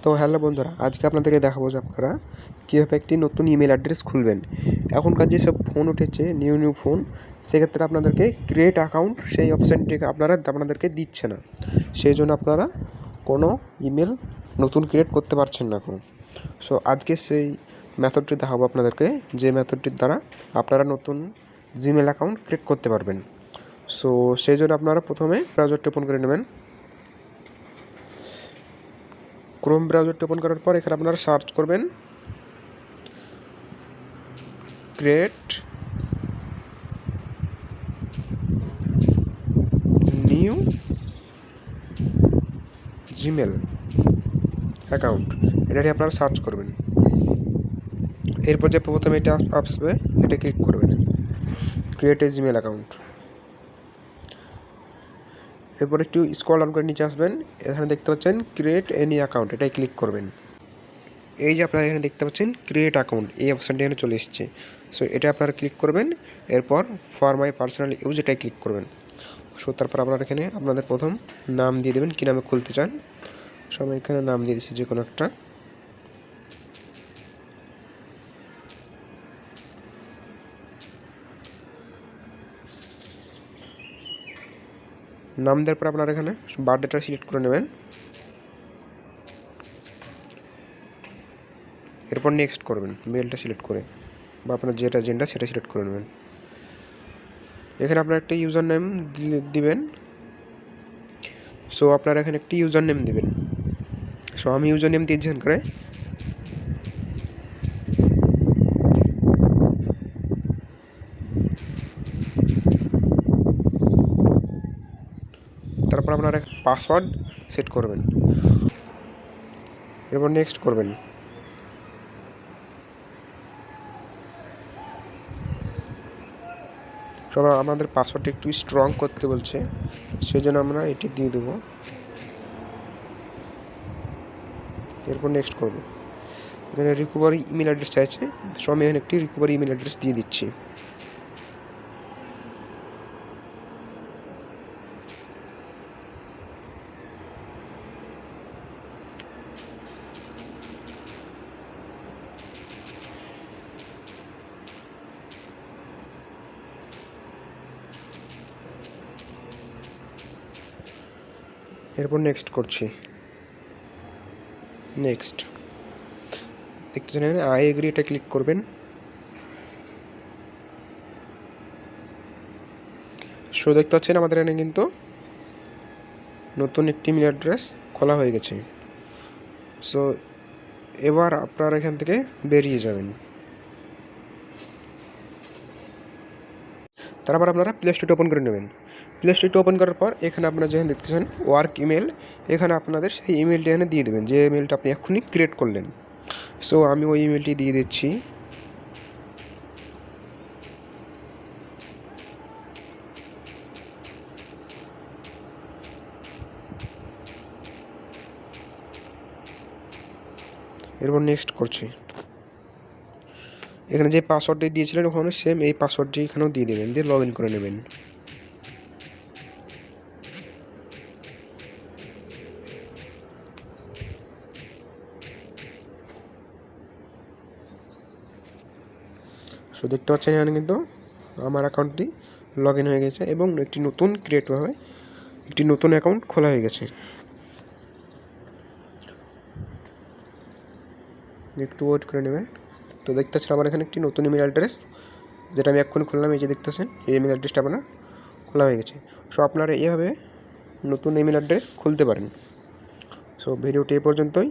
তো হ্যালো বন্ধুরা, আজকে আপনাদেরকে দেখাবো যে আপনারা কীভাবে একটি নতুন ইমেল অ্যাড্রেস খুলবেন। এখনকার যেসব ফোন উঠেছে নিউ ফোন, সেক্ষেত্রে আপনাদেরকে ক্রিয়েট অ্যাকাউন্ট সেই অপশানটিকে আপনাদেরকে দিচ্ছে না। সেই জন্য আপনারা কোনো ইমেল নতুন ক্রিয়েট করতে পারছেন না এখন। সো আজকে সেই মেথডটি দেখাবো আপনাদেরকে, যে মেথডটির দ্বারা আপনারা নতুন জিমেল অ্যাকাউন্ট ক্রিয়েট করতে পারবেন। সো সেই জন্য আপনারা প্রথমে ব্রাউজারটি ওপেন করে নেবেন। ক্রোম ব্রাউজারটি ওপেন করার পর এখানে আপনারা সার্চ করবেন ক্রিয়েট নিউ জিমেল অ্যাকাউন্ট, এটাকে আপনারা সার্চ করবেন। এরপর যে প্রথমে এটা আসবে, এটা ক্লিক করবেন, ক্রিয়েট এ জিমেল অ্যাকাউন্ট। এরপর একটু স্ক্রল ডাউন করে নিচে আসবেন, এখানে দেখতে পাচ্ছেন ক্রিয়েট এনি অ্যাকাউন্ট, এটাই ক্লিক করবেন। এই যে আপনারা এখানে দেখতে পাচ্ছেন ক্রিয়েট অ্যাকাউন্ট, এই অপশানটি এখানে চলে এসছে। সো এটা আপনারা ক্লিক করবেন, এরপর ফর মাই পার্সোনাল ইউজ এটাই ক্লিক করবেন। সো তারপর আপনারা এখানে আপনাদের প্রথম নাম দিয়ে দেবেন, কী নামে খুলতে চান। সবাই এখানে নাম দিয়ে দিচ্ছি যে কোনো একটা। নাম দেওয়ার পর আপনারা এখানে বার্থডেটা সিলেক্ট করে নেবেন। এরপর নেক্সট করবেন, মেলটা সিলেক্ট করে, বা আপনার যেটা জেন্ডার সেটা সিলেক্ট করে নেবেন। এখানে আপনার একটা ইউজার নেম দিবেন। সো আপনারা এখানে একটি ইউজার নেম দেবেন। সো আমি ইউজার নেম দিয়েছি এখানে। তারপর আপনারা পাসওয়ার্ড সেট করবেন, এরপর নেক্সট করবেন। সবাই আমাদের পাসওয়ার্ডটা একটু স্ট্রং করতে বলছে, সেই জন্য আমরা এটি দিয়ে দেবো। এরপর নেক্সট করব। এখানে রিকভারি ইমেল অ্যাড্রেস চাইছে, সো আমি এখানে একটি রিকভারি ইমেল অ্যাড্রেস দিয়ে দিচ্ছি। এরপর নেক্সট করছি, নেক্সট দেখতে চান আই এগ্রি, এটা ক্লিক করবেন। সো দেখতে পাচ্ছেন আমাদের এখানে কিন্তু নতুন একটি ইমেল অ্যাড্রেস খোলা হয়ে গেছে। সো এবার আপনারা এখান থেকে বেরিয়ে যাবেন। তারপর আপনারা প্লে স্টোরটি ওপেন করে নেবেন। প্লে স্টোরটি ওপেন করার পর এখানে আপনারা যেখানে দেখতেছেন ওয়ার্ক ইমেল, এখানে আপনাদের সেই ইমেলটি এখানে দিয়ে দেবেন, যে ইমেলটা আপনি এক্ষুনি ক্রিয়েট করলেন। সো আমি ওই ইমেলটি দিয়ে দিচ্ছি। এরপর নেক্সট করছি। এখানে যে পাসওয়ার্ডটি দিয়েছিলেন ওখানে সেম এই পাসওয়ার্ডটি এখানেও দিয়ে দেবেন, দিয়ে লগ ইন করে নেবেন। সো দেখতে পাচ্ছেন এখানে কিন্তু আমার অ্যাকাউন্টটি লগ ইন হয়ে গেছে এবং একটি নতুন ক্রিয়েট হয়ে একটি নতুন অ্যাকাউন্ট খোলা হয়ে গেছে। একটু ওয়েট করে নেবেন। তো দেখতে পাচ্ছেন আমার এখানে একটি নতুন ইমেল অ্যাড্রেস, যেটা আমি এক্ষুনি খুললাম, এই যে দেখতেছেন এই ইমেল অ্যাড্রেসটা আপনার খোলা হয়ে গেছে। সো আপনারা এইভাবে নতুন ইমেল অ্যাড্রেস খুলতে পারেন। সো ভিডিওটি এই পর্যন্তই।